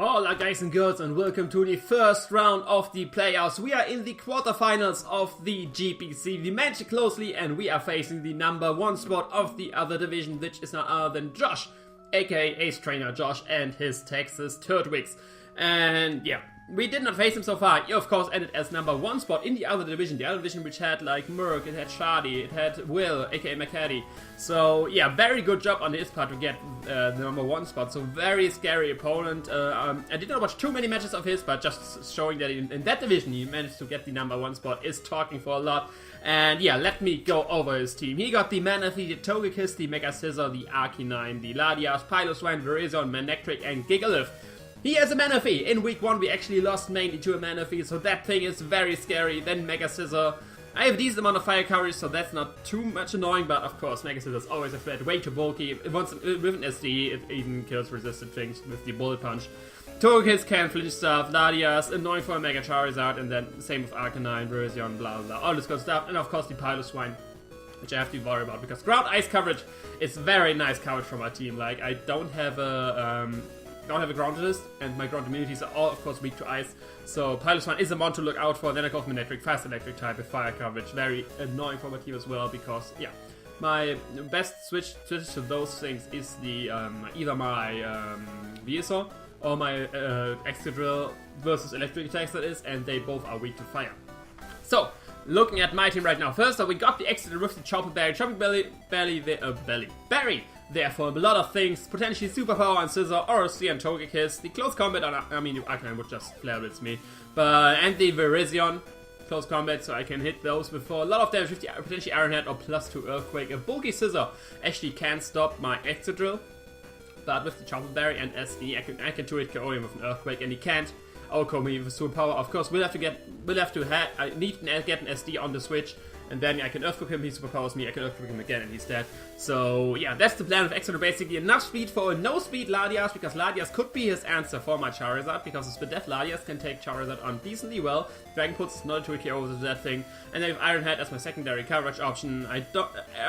Hola guys and girls, and welcome to the first round of the playoffs. We are in the quarterfinals of the GPC. We managed it closely and we are facing the number 1 spot of the other division, which is none other than Josh, aka Ace Trainer Josh and his Texas Turtwigs. And yeah, we did not face him so far. He of course ended as number 1 spot in the other division. The other division which had like Merc, it had Shardy, it had Will, aka McCaddy. So yeah, very good job on his part to get the number 1 spot. So very scary opponent. I did not watch too many matches of his, but just showing that in that division he managed to get the number 1 spot is talking for a lot. And yeah, let me go over his team. He got the Manaphy, the Togekiss, the Mega Scizor, the Arcanine, the Latias, Piloswine, Virizion, Manectric, and Gigalith. He has a Manaphy. In week 1 we actually lost mainly to a Manaphy, so that thing is very scary. Then Mega Scizor. I have a decent amount of fire coverage, so that's not too much annoying, but of course Mega Scizor is always a threat, way too bulky. With an SD, it even kills resisted things with the Bullet Punch. Togekiss can flinch stuff, Latias, annoying for a Mega Charizard, and then same with Arcanine, Virizion, blah blah blah, all this good stuff, and of course the Piloswine, which I have to worry about, because ground ice coverage is very nice coverage from my team. Like, I don't have a ground resist, and my ground immunities are all, of course, weak to ice. So Piloswine is the one to look out for. Then I go with Manectric, fast electric type with fire coverage. Very annoying for my team as well, because yeah, my best switch to those things is the either my Venusaur or my Excadrill versus electric attacks, that is, and they both are weak to fire. So looking at my team right now, first up we got the Excadrill with the Chopping Berry. Therefore, a lot of things, potentially Superpower on Scizor, or C and Togekiss. The close combat on, Arcanine would just flare blitz me. And the Virizion, close combat, so I can hit those before. A lot of damage with the potentially Iron Head or +2 Earthquake. A bulky Scizor actually can stop my Excadrill, but with the Chopping Berry and SD, I can 2-hit KO him with an Earthquake, and he can't outcome me with Superpower. Of course, I need to get an SD on the switch. And then I can Earthquake him, he superpowers me, I can Earthquake him again, and he's dead. So yeah, that's the plan with Excadrill, basically enough speed for a no-speed Latias, because Latias could be his answer for my Charizard, because the Spidef Latias can take Charizard on decently well. Dragon Pulse is not a 2-hit KO with that thing. And then with Iron Head as my secondary coverage option. I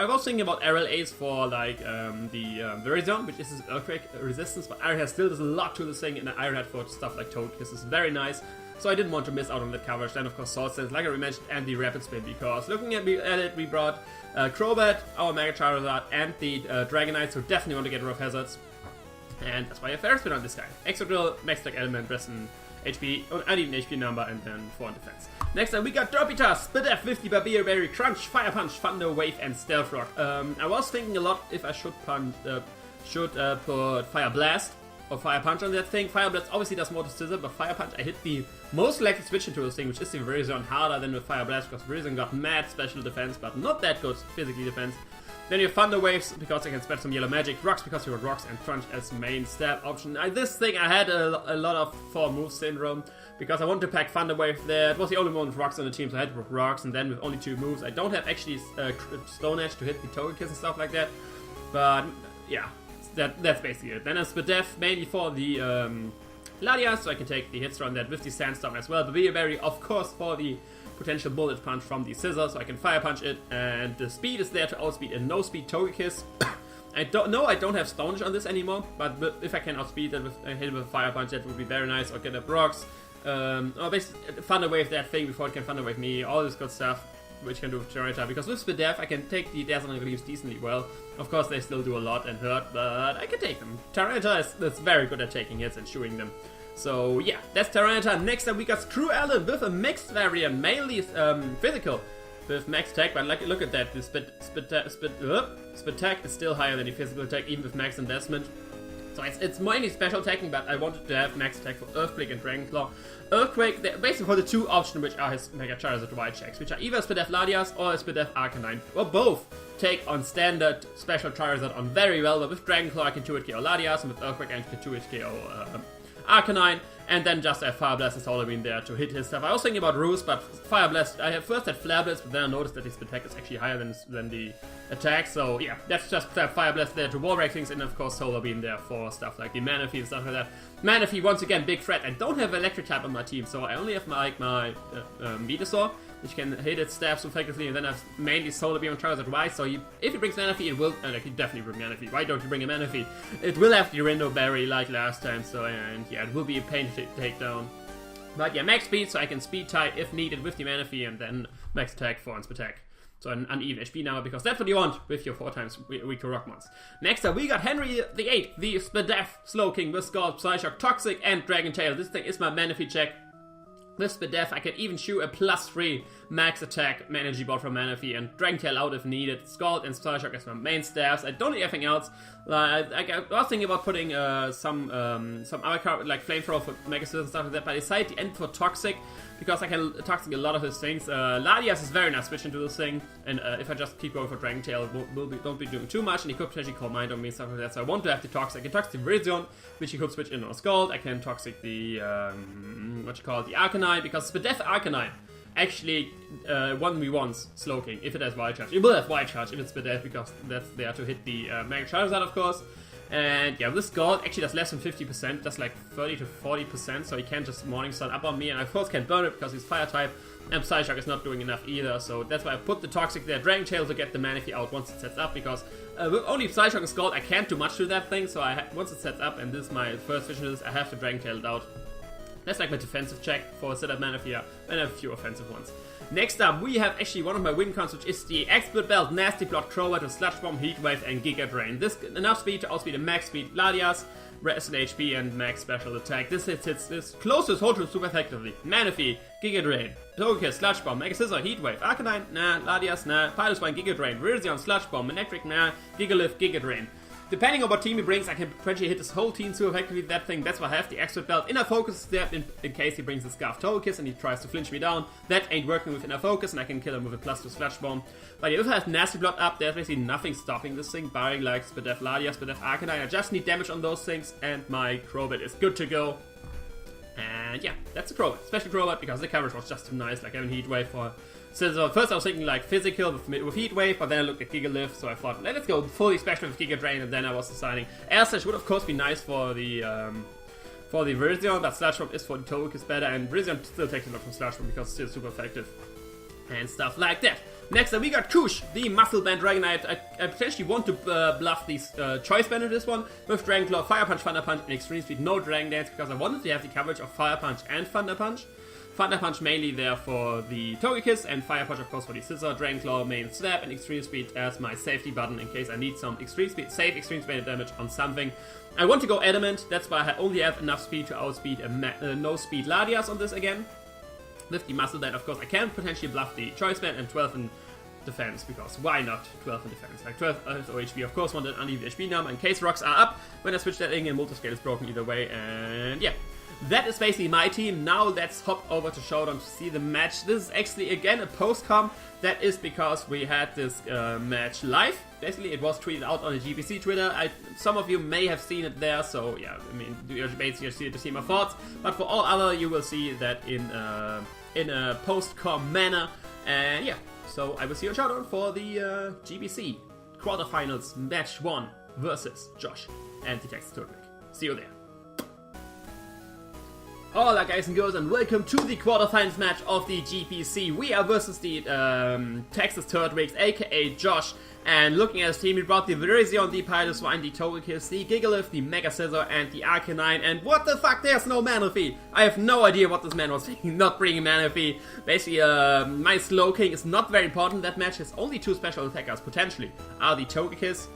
was thinking about RLAs for like the Virizion, which is his Earthquake resistance, but Iron Head still does a lot to this thing, and Iron Head for stuff like Togekiss is very nice. So I didn't want to miss out on that coverage. Then of course Salt Stance, like I mentioned, and the Rapid Spin, because looking at it, we brought Crobat, our Mega Charizard, and the Dragonite, so definitely want to get rid of hazards. And that's why I have Fairy Spin on this guy. Excadrill, Max Attack Element, rest in HP, uneven HP number, and then 4 in defense. Next up we got Dorpita, Spidef, 50 Barbier Berry, Crunch, Fire Punch, Thunder Wave, and Stealth Rock. I was thinking a lot if I should put Fire Blast or Fire Punch on that thing. Fire Blast obviously does more to Scizor, but Fire Punch, I hit the most likely switch into this thing, which is the Virizion, harder than with Fire Blast, because Virizion got mad special defense, but not that good physically defense. Then you have Thunder Waves, because I can spread some yellow magic, Rocks, because you got Rocks, and Crunch as main stab option. This thing, I had a lot of 4 move syndrome, because I wanted to pack Thunder Wave there. It was the only one with Rocks on the team, so I had to put Rocks, and then with only 2 moves. I don't have actually Stone Edge to hit the Togekiss and stuff like that, but yeah. That's basically it. Then a Spidef, mainly for the Latias, so I can take the hits on that with the Sandstorm as well. The Barbier Berry, of course, for the potential Bullet Punch from the Scizor, so I can Fire Punch it, and the speed is there to outspeed a no-speed Togekiss. I don't have Stone Edge on this anymore, but if I can outspeed that with hit it with a Fire Punch, that would be very nice, or get up Rocks. Or basically Thunder Wave that thing before it can Thunder Wave me, all this good stuff, which can do with Tyranitar, because with Spidef I can take the Dazzling Reliefs decently well. Of course they still do a lot and hurt, but I can take them. Tyranitar is very good at taking hits and shooting them. So yeah, that's Tyranitar. Next up we got Screwallen with a mixed variant, mainly physical, with max attack, but look at that, the spit attack is still higher than the physical attack, even with max investment. So it's mainly special attacking, but I wanted to have max attack for Earthquake and Dragon Claw. Earthquake, basically for the 2 options which are his Mega Charizard Wild checks, which are either Spidef Latias or Spidef Arcanine, or both take on standard special Charizard on very well, but with Dragon Claw I can 2-hit KO Latias, and with Earthquake I can 2-hit KO Arcanine, and then just have Fire Blast and Solar Beam there to hit his stuff. I was thinking about Roost, but Fire Blast, I first had Flare Blitz, but then I noticed that his attack is actually higher than the attack. So yeah, that's just Fire Blast there to wall break things, and of course Solar Beam there for stuff like the Manaphy and stuff like that. Manaphy, once again, big threat. I don't have Electric type on my team, so I only have my Venusaur, which can hit its stabs effectively, and then I've mainly Solar Beam on Charizard Y, so if he brings Manaphy, it will, like, he definitely bring Manaphy. Why don't you bring a Manaphy? It will have the Rindo Berry like last time, so, and yeah, it will be a pain to take down. But yeah, max speed, so I can speed type if needed with the Manaphy, and then max attack for attack. So an uneven HP number, because that's what you want with your 4 times weaker Rockmons. Next up, we got Henry VIII, the Spadef, Slowking with Scald, Psyshock, Toxic, and Dragon Tail. This thing is my Manaphy check. With Spadef, I can even shoot a +3 max attack energy bot from Manaphy and Dragon Tail out if needed. Scald and Psyshock as my main staffs. I don't need anything else. I was thinking about putting some other card like Flamethrower for Mega Scissors and stuff like that, but I decided to end for Toxic because I can Toxic a lot of his things. Latias is very nice switch into this thing, and if I just keep going for Dragon Tail, don't be doing too much, and he could potentially call Mind on me and stuff like that. So I want to have the Toxic. I can Toxic the Virizion, which he could switch in on Scald. I can Toxic the the Arcanine, because Spadef Arcanine actually 1v1s Slowking if it has Wild Charge. It will have Wild Charge if it's Spadef, because that's there to hit the Mega Charizard, of course. And yeah, this Scald actually does less than 50%, does like 30 to 40%, so he can't just Morning Sun up on me, and I of course can't burn it because he's Fire type, and Psyshock is not doing enough either, so that's why I put the Toxic there, Dragon Tail to get the Manaphy out once it sets up, because with only Psyshock and Scald I can't do much to that thing, so once it sets up, and this is my first vision of this, I have to Dragon Tail it out. That's like my defensive check for setup Manaphy, and a few offensive ones. Next up, we have actually one of my win cons, which is the Expert Belt, Nasty Plot, Crobat with Sludge Bomb, Heat Wave, and Giga Drain. This enough speed to outspeed a max speed Latias, rest in HP, and max special attack. This hits this closest hold to super effectively. Manaphy, Giga Drain, Togekiss, Sludge Bomb, Mega Scizor, Heat Wave, Arcanine, nah, Latias, nah, Piloswine, Giga Drain, Virizion, Sludge Bomb, Electric, nah, Gigalith, Giga Drain. Depending on what team he brings, I can potentially hit this whole team so effectively with that thing. That's why I have the Expert Belt. Inner Focus is there in case he brings the Scarf Togekiss and he tries to flinch me down. That ain't working with Inner Focus, and I can kill him with a +2 Sludge Bomb. But yeah, if I have Nasty Blood up, there's basically nothing stopping this thing, barring like Spadef Latias, Spadef Arcanine. I just need damage on those things, and my Crobat is good to go. And yeah, that's a Crobat. Special Crobat, because the coverage was just too nice, like having Heat Wave for Scizor. First I was thinking like physical with Heat Wave, but then I looked at Gigalith, so I thought, let's go fully special with Giga Drain, and then I was deciding Air Slash would of course be nice for the Virizion, but Sludge Bomb is for the Togekiss better, and Virizion still takes a lot from Sludge Bomb because it's still super effective. And stuff like that. Next up we got Koosh, the Muscle Band Dragonite. I potentially want to bluff these Choice Band in this one with Dragon Claw, Fire Punch, Thunder Punch, and Extreme Speed, no Dragon Dance, because I wanted to have the coverage of Fire Punch and Thunder Punch. Thunder Punch mainly there for the Togekiss, and Fire Punch of course for the Scizor, Dragon Claw, main Slap, and Extreme Speed as my safety button in case I need some Extreme Speed, safe Extreme Speed damage on something. I want to go Adamant, that's why I only have enough speed to outspeed a no speed Latias on this again. With the Muscle Band, of course, I can potentially bluff the Choice Band and 12 in defense, because why not 12 in defense? Like 12 OHP, of course, want an uneven HP number in case rocks are up when I switch that in, and Multiscale is broken either way, and yeah. That is basically my team. Now let's hop over to Showdown to see the match. This is actually again a post-com. That is because we had this match live. Basically it was tweeted out on the GPC Twitter. Some of you may have seen it there, so yeah, I mean, you basically see it to see my thoughts. But for all other, you will see that in a post-com manner. And yeah, so I will see you on Showdown for the GPC Quarterfinals Match 1 versus Josh and the Texas Turtwigs. See you there. Hola guys and girls, and welcome to the quarterfinals match of the GPC. We are versus the Texas Turtwigs, aka Josh. And looking at his team, he brought the Virizion, the Piloswine, the Togekiss, the Gigalith, the Mega Scizor, and the Arcanine. And what the fuck, there's no Manaphy! I have no idea what this man was thinking, not bringing Manaphy. Basically, my Slowking is not very important. That match has only 2 special attackers, potentially, are the Togekiss,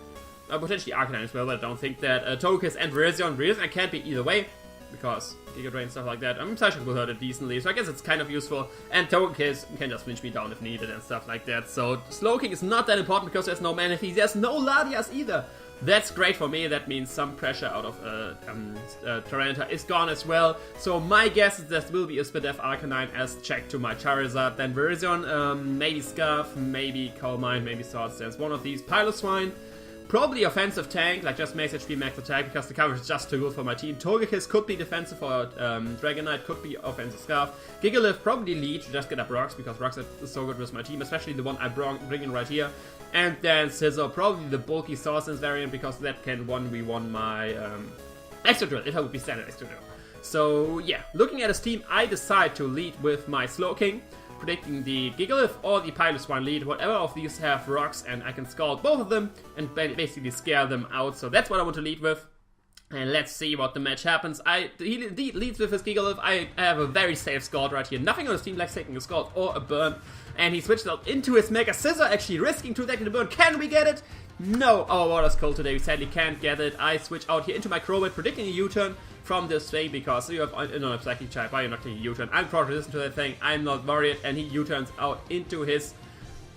potentially Arcanine as well, but I don't think that. Togekiss and Virizion. Virizion can't be either way, because Giga Drain, stuff like that. I mean, Psyshock will hurt it decently, so I guess it's kind of useful. And Togekiss can just flinch me down if needed and stuff like that. So Slowking is not that important because there's no Manaphy. There's no Latias either. That's great for me. That means some pressure out of Tyranitar is gone as well. So my guess is there will be a Spadef Arcanine as check to my Charizard. Then Virizion, maybe Scarf, maybe Calm Mind, maybe Swords Dance. One of these. Piloswine. Probably offensive tank, like just max HP, max attack, because the coverage is just too good for my team. Togekiss could be defensive for Dragonite, could be offensive Scarf. Gigalith probably lead to just get up Rocks, because Rocks is so good with my team, especially the one I bring in right here. And then Scizor, probably the bulky Swordsdance variant, because that can 1v1 my Extra Drill, if I would be standard Extra Drill. So yeah, looking at his team, I decide to lead with my Slowking, predicting the Gigalith or the Piloswine lead. Whatever of these have rocks, and I can Scald both of them and basically scare them out. So that's what I want to lead with. And let's see what the match happens. He indeed leads with his Gigalith. I have a very safe Scald right here. Nothing on his team likes taking a Scald or a burn. And he switched out into his Mega Scizor, actually risking to take the burn. Can we get it? No, our water's cold today. We sadly can't get it. I switch out here into my Crobat, predicting a U-turn from this thing, because you have a Psychic type. Why are you not taking a U-turn? I'm cross resistant to that thing. I'm not worried. And he U-turns out into his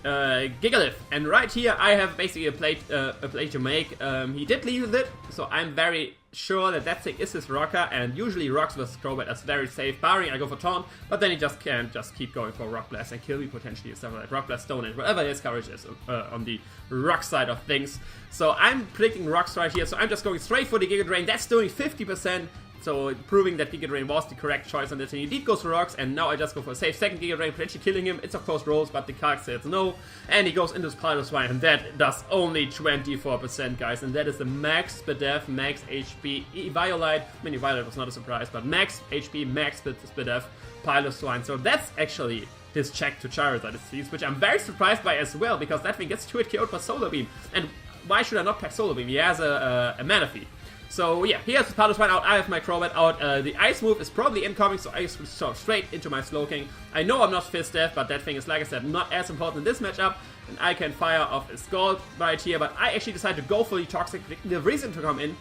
Gigalith. And right here I have basically a play to make. He did leave with it, so I'm very sure that that thing is his Rocker, and usually rocks with Crobat is very safe, barring I go for Taunt, but then he just can't just keep going for Rock Blast and kill me potentially, stuff like Rock Blast, Stone Edge, whatever his coverage is on the rock side of things. So I'm predicting rocks right here, so I'm just going straight for the Giga Drain. That's doing 50%. So proving that Giga Drain was the correct choice on this, and he indeed goes for rocks, and now I just go for a safe second Giga Drain, potentially killing him. It's of course rolls, but the card says no, and he goes into his Piloswine, and that does only 24%, guys, and that is the max Spadef, max HP, Eviolite. I mean, Eviolite was not a surprise, but max HP, max Spadef, Piloswine. So that's actually his check to Charizard, it seems, which I'm very surprised by as well, because that thing gets 2-hit KO'd for Solar Beam, and why should I not pack Solar Beam? He has a Manaphy. So yeah, he has his Piloswine out, I have my Crobat out. The Ice move is probably incoming, so I switch straight into my Slowking. I know I'm not Fist Death, but that thing is, like I said, not as important in this matchup, and I can fire off a Scald right here, but I actually decided to go for the Toxic, the reason to come in,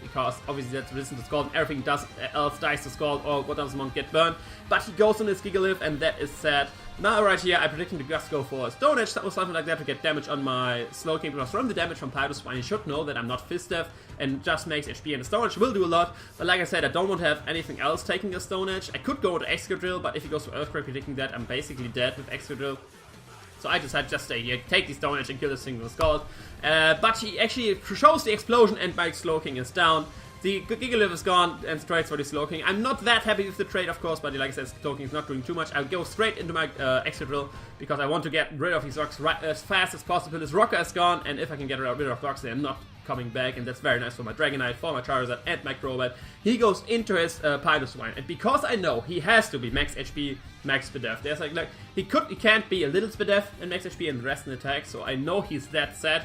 because obviously that's resistant to Scald, and everything else dies to Scald, or what does Monk get burned, but he goes on his Gigalith, and that is sad. Now right here, I predict him to just go for a Stone Edge or something like that to get damage on my Slowking, because from the damage from Piloswine, he should know that I'm not Fist Death, and just makes HP, and the Stone Edge will do a lot, but like I said, I don't want to have anything else taking a Stone Edge. I could go to Excadrill, but if he goes for Earthquake predicting that, I'm basically dead with Excadrill. So I decided just stay here, take the Stone Edge and kill this thing with Scald. But he actually shows the explosion, and my Slowking is down. The Gigalith is gone and trades for the Slowking. I'm not that happy with the trade, of course, but like I said, Slowking is not doing too much. I'll go straight into my Excadrill, because I want to get rid of these rocks as fast as possible. His Rocker is gone, and if I can get rid of rocks, they're not coming back, and that's very nice for my Dragonite, for my Charizard, and my Crobat. He goes into his Piloswine, and because I know he has to be max HP, max Spadef, there's like he can't be a little Spadef and max HP and rest in attack, so I know he's that set,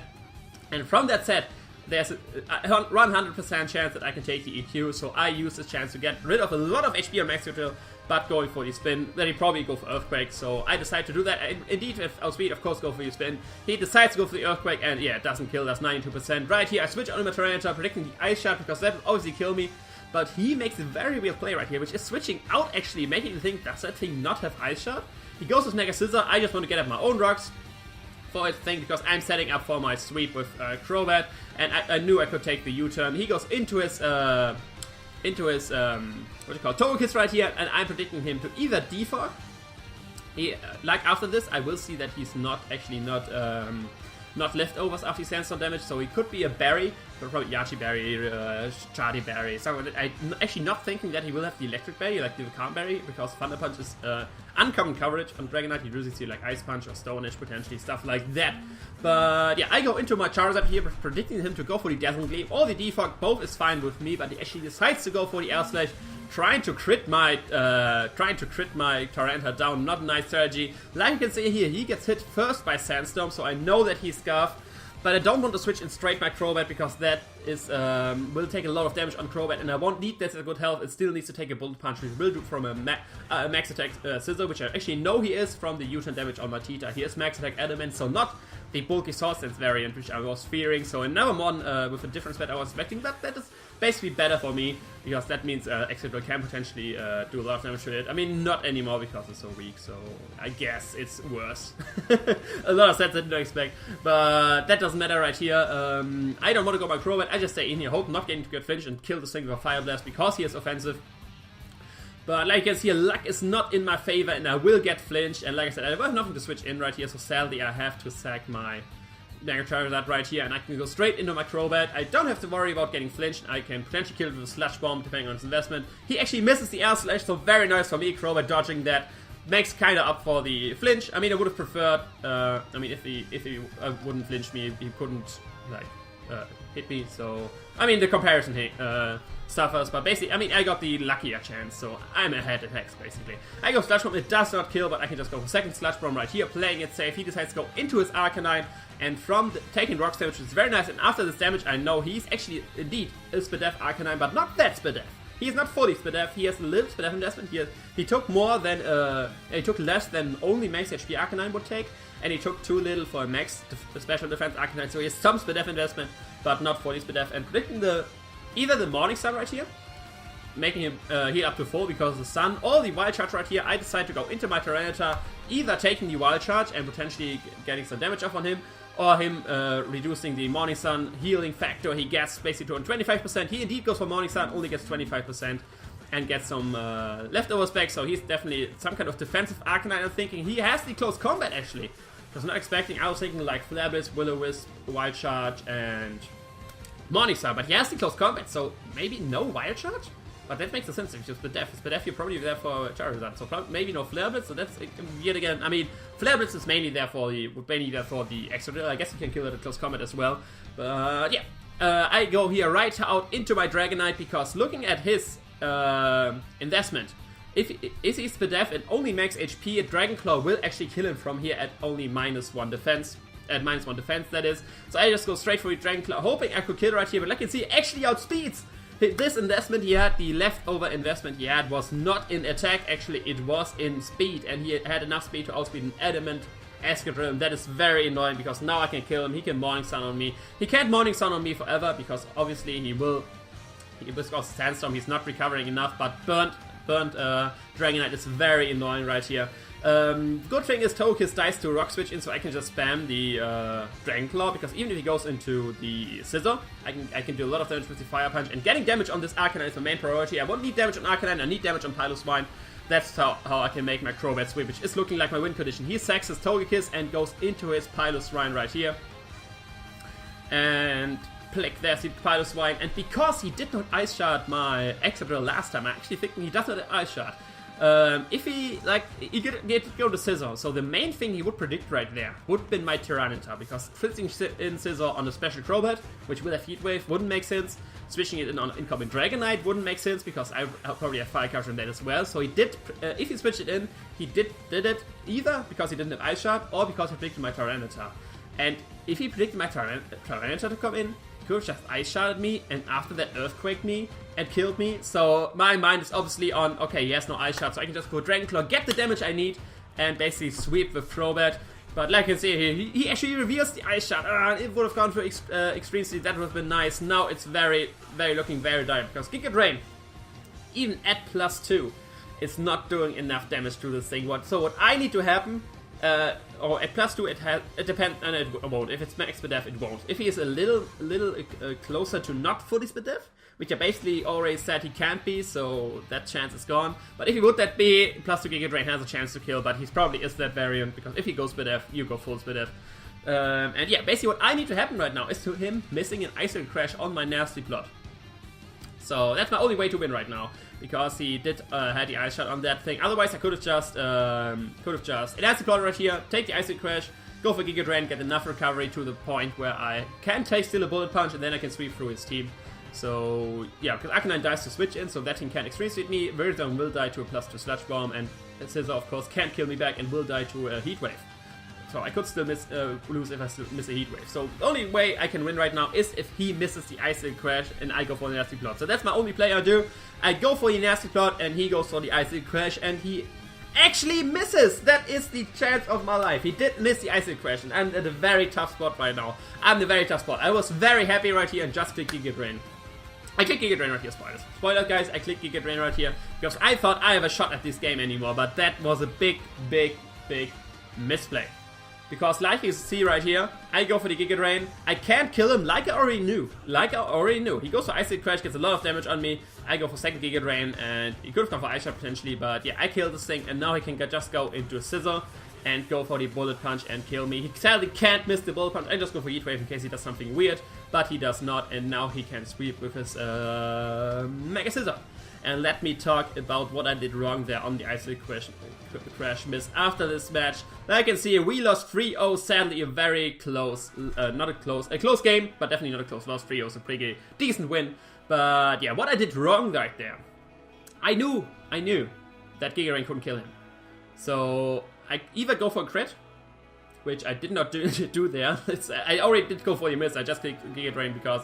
and from that set, there's a 100% chance that I can take the EQ, so I use this chance to get rid of a lot of HP on Max Drill, but going for the spin, then he probably go for Earthquake, so I decide to do that. Indeed, if Outspeed, of course, go for the spin. He decides to go for the Earthquake, and yeah, it doesn't kill, that's 92%. Right here, I switch on my Tyranitar, predicting the Ice Shot, because that will obviously kill me, but he makes a very weird play right here, which is switching out, actually, making me think, does that thing not have Ice Shot? He goes with Mega Scizor, I just want to get at my own rocks for his thing, because I'm setting up for my sweep with Crobat, and I knew I could take the U-turn. He goes into his Togekiss right here, and I'm predicting him to either defog. Like after this, I will see that he's not leftovers after he Sandstorm damage, so he could be a Berry, but probably Yachi Berry, Chardy Berry, something like that. I'm actually not thinking that he will have the Electric Berry, like the Calm Berry, because Thunder Punch is uncommon coverage on Dragonite. You usually see like Ice Punch or Stone Edge potentially, stuff like that. But yeah, I go into my Charizard here, predicting him to go for the Dazzling Gleam or the Defog. Both is fine with me, but he actually decides to go for the Air Slash, trying to crit my Tyranitar down. Not a nice strategy. Like you can see here, he gets hit first by Sandstorm, so I know that he's scarfed. But I don't want to switch in straight my Crobat, because that is will take a lot of damage on Crobat, and I won't need this at good health. It still needs to take a Bullet Punch, which will do from a max attack Scizor, which I actually know he is from the U-turn damage on Matita. He is max attack Adamant, so not the bulky Swordsdance variant, which I was fearing. So another one with a different spread I was expecting, but that is basically better for me, because that means Excadrill can potentially do a lot of damage to it. I mean, not anymore, because it's so weak, so I guess it's worse. A lot of sets I didn't expect, but that doesn't matter right here. I don't want to go by Crobat, I just stay in here, hope not getting to get flinched and kill this thing with a Fire Blast, because he is offensive. But like you can see, luck is not in my favor, and I will get flinched, and like I said, I have nothing to switch in right here, so sadly I have to sack my Mega Charizard right here, and I can go straight into my Crobat. I don't have to worry about getting flinched. I can potentially kill it with a Sludge Bomb, depending on his investment. He actually misses the Air Slash, so very nice for me, Crobat dodging that. makes kind of up for the flinch. I mean, I would have preferred, I mean, if he wouldn't flinch me, he couldn't, like, hit me, so, I mean, the comparison suffers, but basically, I mean, I got the luckier chance, so I'm ahead at Hex, basically. I go Sludge Bomb, it does not kill, but I can just go for second Sludge Bomb right here, playing it safe. He decides to go into his Arcanine, and from taking rocks damage, which is very nice, and after this damage, I know he's actually, indeed, a Spadef Arcanine, but not that Spadef. He is not fully Spadef, he has a little Spadef investment. He took more than, he took less than only max HP Arcanine would take, and he took too little for a max special defense Arcanine, so he has some Spadef investment, but not fully Spadef, and predicting either the Morning Sun right here, making him heal up to full because of the sun, or the Wild Charge right here. I decide to go into my Tyranitar, either taking the Wild Charge and potentially getting some damage off on him, or him reducing the Morning Sun healing factor he gets basically to 25%. He indeed goes for Morning Sun, only gets 25%, and gets some leftovers back, so he's definitely some kind of defensive Arcanine. I'm thinking he has the close combat actually. I was not expecting, I was thinking like Flare Blitz, Will-O-Wisp, Wild Charge, and Morning Sun, but he has the close combat, so maybe no Wild Charge? But that makes no sense if it's Spadef, you're probably there for Charizard, so maybe no Flare Blitz, so that's weird again. I mean, Flare Blitz is mainly there for the extra drill. I guess you can kill it at close combat as well, but yeah. I go here right out into my Dragonite, because looking at his investment, if he's Spadef and only max HP, a Dragon Claw will actually kill him from here at only -1 defense. At -1 defense, that is. So I just go straight for the Dragon Claw, hoping I could kill right here, but like you can see, actually outspeeds. This investment he had, the leftover investment he had, was not in attack, actually it was in speed, and he had enough speed to outspeed an adamant Escadrill, and that is very annoying, because now I can kill him, he can Morning Sun on me. He can't Morning Sun on me forever, because obviously he will cause Sandstorm, he's not recovering enough, but burnt Dragonite is very annoying right here. Good thing is Togekiss dies to Rock Switch in, so I can just spam the Dragon Claw, because even if he goes into the Scizor, I can do a lot of damage with the Fire Punch, and getting damage on this Arcanine is my main priority. I won't need damage on Arcanine, I need damage on Piloswine. That's how I can make my Crobat sweep, which is looking like my win condition. He sacks his Togekiss and goes into his Piloswine right here. And Plick, there's the Piloswine, and because he did not Ice Shard my Excadrill last time, I actually think he does not have Ice Shard. If he could go to Scizor, so the main thing he would predict right there would have been my Tyranitar, because switching in Scizor on a special Crobat, which will have Heat Wave, wouldn't make sense. Switching it in on incoming Dragonite wouldn't make sense, because I probably have Fire Coverage on that as well. So he did, if he switched it in, he did it either because he didn't have Ice Shard, or because he predicted my Tyranitar. And if he predicted my Tyranitar to come in, he could have just Ice Sharded me, and after that Earthquaked me and killed me. So my mind is obviously on, okay, he has no Ice Shard, so I can just go Dragon Claw, get the damage I need, and basically sweep with Crobat. But like you can see here, he actually reveals the Ice Shard. It would have gone for Extreme Speed, that would have been nice. Now it's looking very dire, because Giga Drain, even at +2, is not doing enough damage to this thing. So what I need to happen, or at +2 it depends, and it won't. If it's max Spadef, it won't. If he is a little closer to not fully Spadef, which I basically already said he can't be, so that chance is gone. But if he would that be, +2 Giga Drain has a chance to kill, but he probably is that variant, because if he goes Spadef, you go full Spadef. And yeah, basically what I need to happen right now is to him missing an Ice Crash on my Nasty Plot. So that's my only way to win right now, because he did had the Ice Shot on that thing. Otherwise I could have just it has the plot right here, take the Ice Crash, go for Giga Drain, get enough recovery to the point where I can take still a Bullet Punch, and then I can sweep through his team. So yeah, because Arcanine dies to switch in, so that thing can't Extreme Speed me. Veridon will die to a +2 Sludge Bomb, and Scizor of course can't kill me back and will die to a Heat Wave. So I could still lose if I still miss a Heat Wave. So the only way I can win right now is if he misses the Icicle Crash and I go for the Nasty Plot. So that's my only play I do. I go for the Nasty Plot and he goes for the Icicle Crash, and he actually misses! That is the chance of my life. He did miss the Icicle Crash, and I'm at a very tough spot right now. I'm in a very tough spot. I was very happy right here and just clicked Giga Drain. I click Giga Drain right here, spoilers. Spoilers, guys, I click Giga Drain right here because I thought I have a shot at this game anymore, but that was a big misplay. Because like you see right here, I go for the Giga Drain, I can't kill him like I already knew. He goes for Ice Crash, gets a lot of damage on me, I go for second Giga Drain, and he could have gone for Ice Shot potentially, but yeah, I killed this thing, and now he can just go into a Scizor and go for the Bullet Punch and kill me. He sadly can't miss the Bullet Punch. I just go for Heat Wave in case he does something weird, but he does not, and now he can sweep with his Mega Scizor. and let me talk about what I did wrong there on the Icy Crash miss after this match. Like you can see, we lost 3-0, sadly a very close, a close game, but definitely not a close loss. 3-0 is a pretty decent win. But yeah, what I did wrong right there, I knew that Giga Drain couldn't kill him. So I either go for a crit, which I did not do there. I already did go for the miss. I just clicked Giga Drain because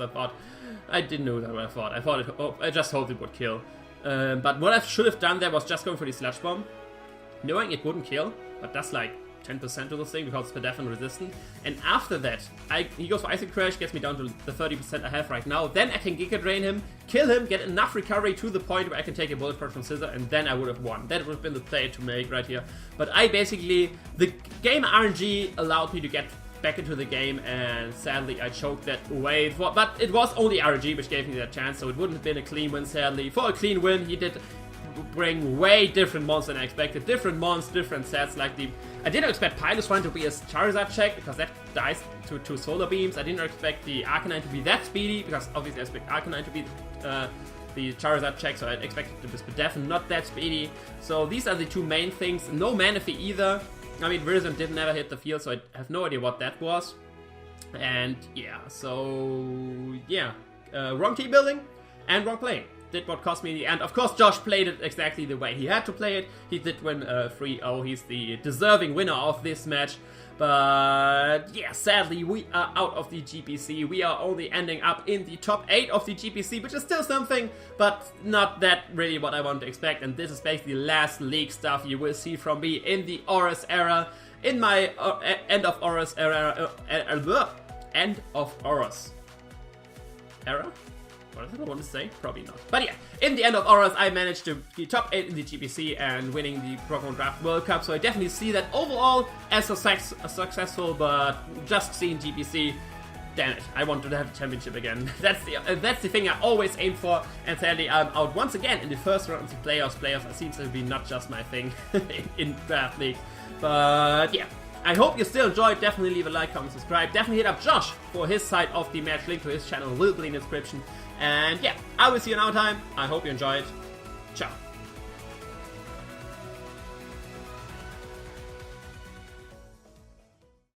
I didn't know that what I thought. I just hoped it would kill. But what I should have done there was just going for the Sludge Bomb, knowing it wouldn't kill, but that's like 10% of the thing because it's Pedefin resistant. And after that, he goes for Icy Crash, gets me down to the 30% I have right now. Then I can Giga Drain him, kill him, get enough recovery to the point where I can take a Bullet Punch from Scizor, and then I would have won. That would have been the play to make right here. But the game RNG allowed me to get back into the game, and sadly I choked that away. But it was only RNG which gave me that chance, so it wouldn't have been a clean win, sadly. For a clean win, he did bring way different mons than I expected. Different mons, different sets. I didn't expect Pilus Run to be a Charizard check because that dies to 2 Solar Beams. I didn't expect the Arcanine to be that speedy because obviously I expect Arcanine to be the Charizard check, so I expected it to be Pedefin, not that speedy. So these are the 2 main things. No Manaphy either. I mean, Verizon did never hit the field, so I have no idea what that was. And yeah, so yeah, wrong team building and wrong playing did what cost me in the end. Of course, Josh played it exactly the way he had to play it. He did win 3-0. He's the deserving winner of this match. But yeah, sadly, we are out of the GPC. We are only ending up in the top 8 of the GPC, which is still something, but not that really what I want to expect. And this is basically the last league stuff you will see from me in the Oris era. In my end of Oris era. End of Oris era? What did I want to say? Probably not. But yeah, in the end of Oris, I managed to be top 8 in the GPC and winning the Pokémon Draft World Cup. So I definitely see that overall as successful, but just seeing GPC, damn it, I want to have the championship again. That's the thing I always aim for. And sadly, I'm out once again in the first round of the playoffs. Playoffs seems to be not just my thing in draft league. But yeah, I hope you still enjoyed. Definitely leave a like, comment, subscribe. Definitely hit up Josh for his side of the match. Link to his channel will be in the description. And yeah, I will see you in our time. I hope you enjoyed. Ciao.